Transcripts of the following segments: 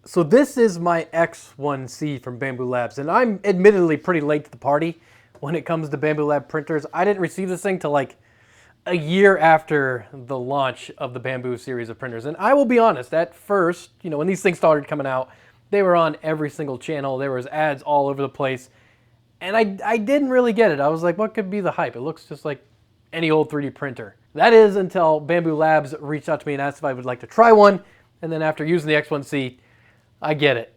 So this is my X1C from Bambu Labs, and I'm admittedly pretty late to the party when it comes to Bambu Lab printers. I didn't receive this thing till like a year after the launch of the Bambu series of printers. And I will be honest, at first, when these things started coming out, they were on every single channel. There was ads all over the place. And I didn't really get it. I was like, what could be the hype? It looks just like any old 3D printer. That is until Bambu Labs reached out to me and asked if I would like to try one. And then after using the X1C, I get it.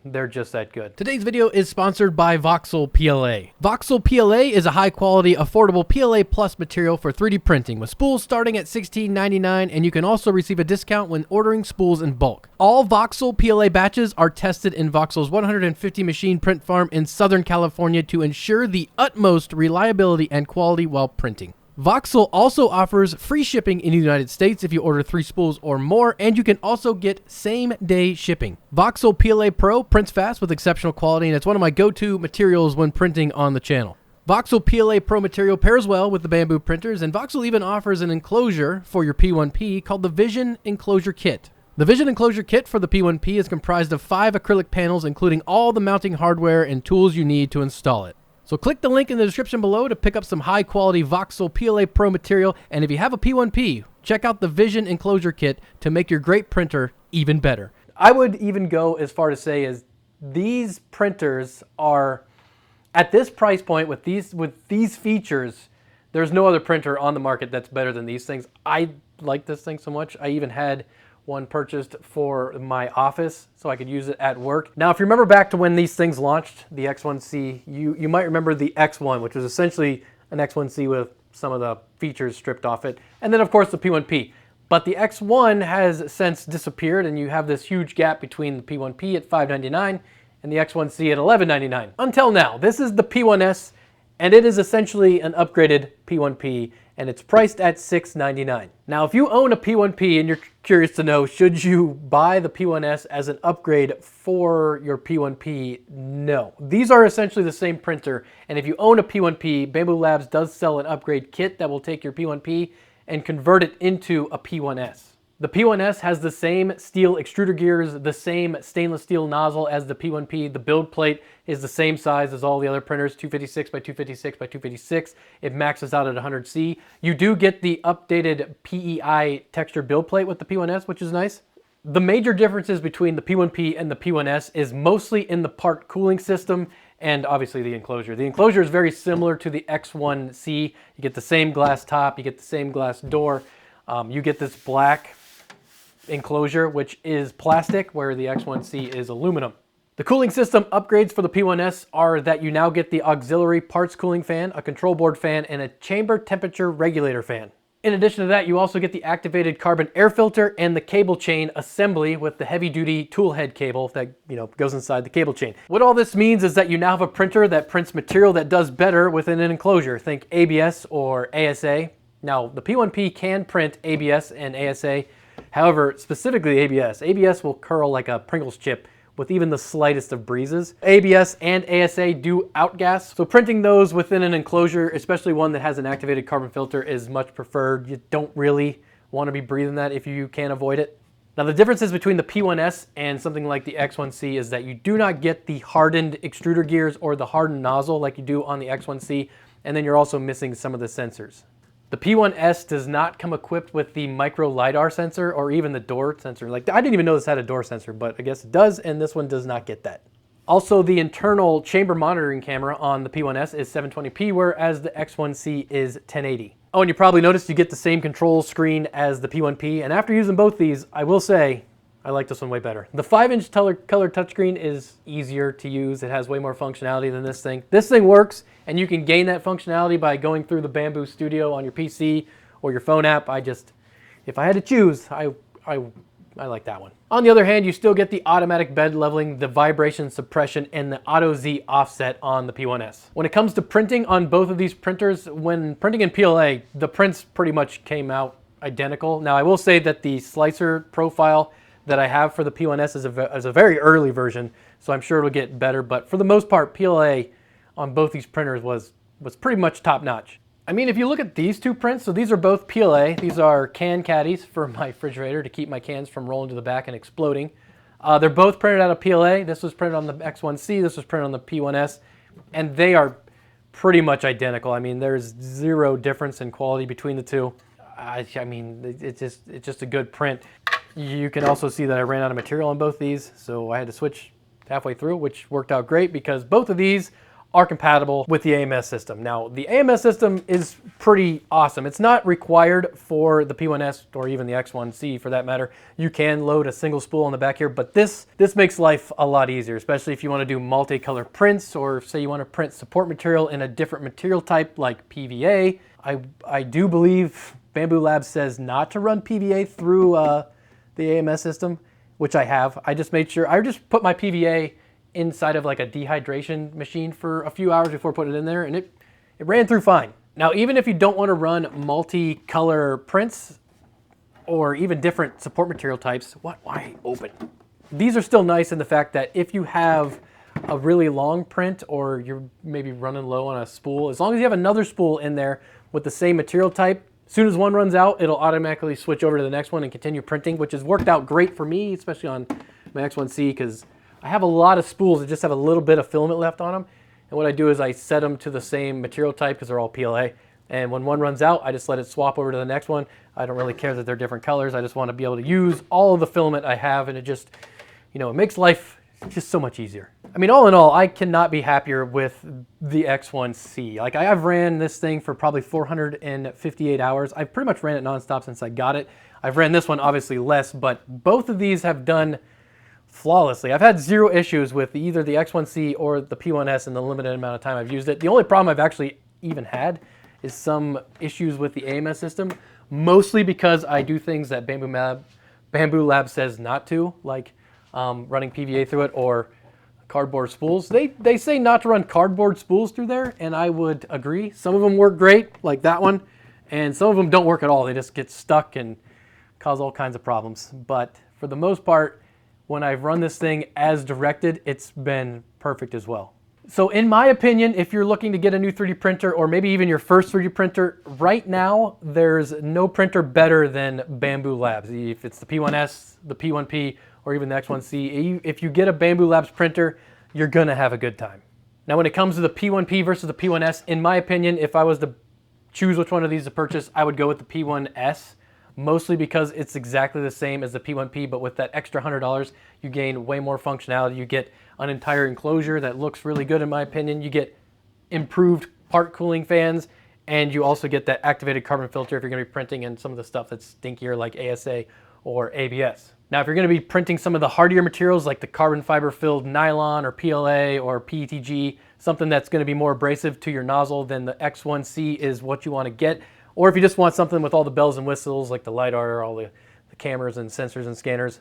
They're just that good. Today's video is sponsored by Voxel PLA. Voxel PLA is a high-quality, affordable PLA Plus material for 3D printing, with spools starting at $16.99, and you can also receive a discount when ordering spools in bulk. All Voxel PLA batches are tested in Voxel's 150 machine print farm in Southern California to ensure the utmost reliability and quality while printing. Voxel also offers free shipping in the United States if you order 3 spools or more, and you can also get same-day shipping. Voxel PLA Pro prints fast with exceptional quality, and it's one of my go-to materials when printing on the channel. Voxel PLA Pro material pairs well with the Bambu printers, and Voxel even offers an enclosure for your P1P called the Vision Enclosure Kit. The Vision Enclosure Kit for the P1P is comprised of 5 acrylic panels, including all the mounting hardware and tools you need to install it. So click the link in the description below to pick up some high-quality Voxel PLA Pro material, and if you have a P1P, check out the Vision Enclosure Kit to make your great printer even better. I would even go as far to say is these printers are, at this price point with these features, there's no other printer on the market that's better than these things. I like this thing so much. I even had one purchased for my office so I could use it at work. Now, if you remember back to when these things launched, the X1C, you might remember the X1, which was essentially an X1C with some of the features stripped off it, and then of course the P1P. But the X1 has since disappeared, and you have this huge gap between the P1P at $599 and the X1C at $1199. Until now, this is the P1S, and it is essentially an upgraded P1P, and it's priced at $699. Now, if you own a P1P and you're curious to know, should you buy the P1S as an upgrade for your P1P? No. These are essentially the same printer, and if you own a P1P, Bambu Labs does sell an upgrade kit that will take your P1P and convert it into a P1S. The P1S has the same steel extruder gears, the same stainless steel nozzle as the P1P. The build plate is the same size as all the other printers, 256 by 256 by 256. It maxes out at 100C. You do get the updated PEI texture build plate with the P1S, which is nice. The major differences between the P1P and the P1S is mostly in the part cooling system and obviously the enclosure. The enclosure is very similar to the X1C. You get the same glass top, you get the same glass door. You get this black enclosure, which is plastic, where the X1C is aluminum. The cooling system upgrades for the P1S are that you now get the auxiliary parts cooling fan, a control board fan, and a chamber temperature regulator fan. In addition to that, you also get the activated carbon air filter and the cable chain assembly with the heavy-duty tool head cable that goes inside the cable chain. What all this means is that you now have a printer that prints material that does better within an enclosure. Think ABS or ASA. Now, the P1P can print ABS and ASA. However, specifically ABS. ABS will curl like a Pringles chip with even the slightest of breezes. ABS and ASA do outgas, so printing those within an enclosure, especially one that has an activated carbon filter, is much preferred. You don't really want to be breathing that if you can avoid it. Now, the differences between the P1S and something like the X1C is that you do not get the hardened extruder gears or the hardened nozzle like you do on the X1C, and then you're also missing some of the sensors. The P1S does not come equipped with the micro LiDAR sensor or even the door sensor. I didn't even know this had a door sensor, but I guess it does, and this one does not get that. Also, the internal chamber monitoring camera on the P1S is 720p, whereas the X1C is 1080. Oh, and you probably noticed you get the same control screen as the P1P, and after using both these, I will say, I like this one way better. The 5-inch color touchscreen is easier to use. It has way more functionality than this thing. This thing works, and you can gain that functionality by going through the Bambu Studio on your PC or your phone app. If I had to choose, I like that one. On the other hand, you still get the automatic bed leveling, the vibration suppression, and the Auto Z offset on the P1S. When it comes to printing on both of these printers, when printing in PLA, the prints pretty much came out identical. Now, I will say that the slicer profile that I have for the P1S is a very early version, so I'm sure it'll get better, but for the most part, PLA on both these printers was pretty much top notch. I mean, if you look at these two prints, so these are both PLA. These are can caddies for my refrigerator to keep my cans from rolling to the back and exploding. They're both printed out of PLA. This was printed on the X1C, this was printed on the P1S, and they are pretty much identical. I mean, there's zero difference in quality between the two. I mean, it's just a good print. You can also see that I ran out of material on both these, so I had to switch halfway through, which worked out great because both of these are compatible with the AMS system. Now, the AMS system is pretty awesome. It's not required for the P1S or even the X1C for that matter. You can load a single spool on the back here, but this makes life a lot easier, especially if you want to do multicolor prints, or say you want to print support material in a different material type like PVA. I do believe Bambu Lab says not to run PVA through the AMS system, which I have. I just made sure, I just put my PVA inside of like a dehydration machine for a few hours before putting it in there, and it ran through fine. Now, even if you don't want to run multicolor prints or even different support material types, why open? These are still nice in the fact that if you have a really long print or you're maybe running low on a spool, as long as you have another spool in there with the same material type, as soon as one runs out, it'll automatically switch over to the next one and continue printing, which has worked out great for me, especially on my X1C, because I have a lot of spools that just have a little bit of filament left on them. And what I do is I set them to the same material type because they're all PLA. And when one runs out, I just let it swap over to the next one. I don't really care that they're different colors. I just want to be able to use all of the filament I have, and it just, you know, it makes life just so much easier. I mean, all in all, I cannot be happier with the X1C. Like, I've ran this thing for probably 458 hours. I've pretty much ran it nonstop since I got it. I've ran this one obviously less, but both of these have done flawlessly. I've had zero issues with either the X1C or the P1S in the limited amount of time I've used it. The only problem I've actually even had is some issues with the AMS system, mostly because I do things that Bambu Lab says not to, like running PVA through it or cardboard spools. They say not to run cardboard spools through there, and I would agree. Some of them work great, like that one, and some of them don't work at all. They just get stuck and cause all kinds of problems. But for the most part, when I've run this thing as directed, it's been perfect as well. So in my opinion, if you're looking to get a new 3D printer, or maybe even your first 3D printer, right now, there's no printer better than Bambu Labs. If it's the P1S, the P1P, or even the X1C, if you get a Bambu Labs printer, you're gonna have a good time. Now, when it comes to the P1P versus the P1S, in my opinion, if I was to choose which one of these to purchase, I would go with the P1S. Mostly because it's exactly the same as the P1P, but with that extra $100, you gain way more functionality. You get an entire enclosure that looks really good in my opinion. You get improved part cooling fans, and you also get that activated carbon filter if you're gonna be printing in some of the stuff that's stinkier like ASA or ABS. Now, if you're gonna be printing some of the hardier materials like the carbon fiber filled nylon or PLA or PETG, something that's gonna be more abrasive to your nozzle, then the X1C is what you wanna get. Or if you just want something with all the bells and whistles like the LiDAR, all the cameras and sensors and scanners,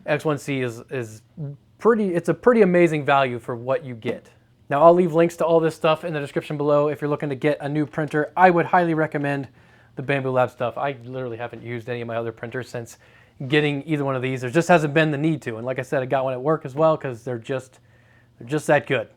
X1C is it's a pretty amazing value for what you get. Now, I'll leave links to all this stuff in the description below. If you're looking to get a new printer, I would highly recommend the Bambu Lab stuff. I literally haven't used any of my other printers since getting either one of these. There just hasn't been the need to. And like I said, I got one at work as well because they're just that good.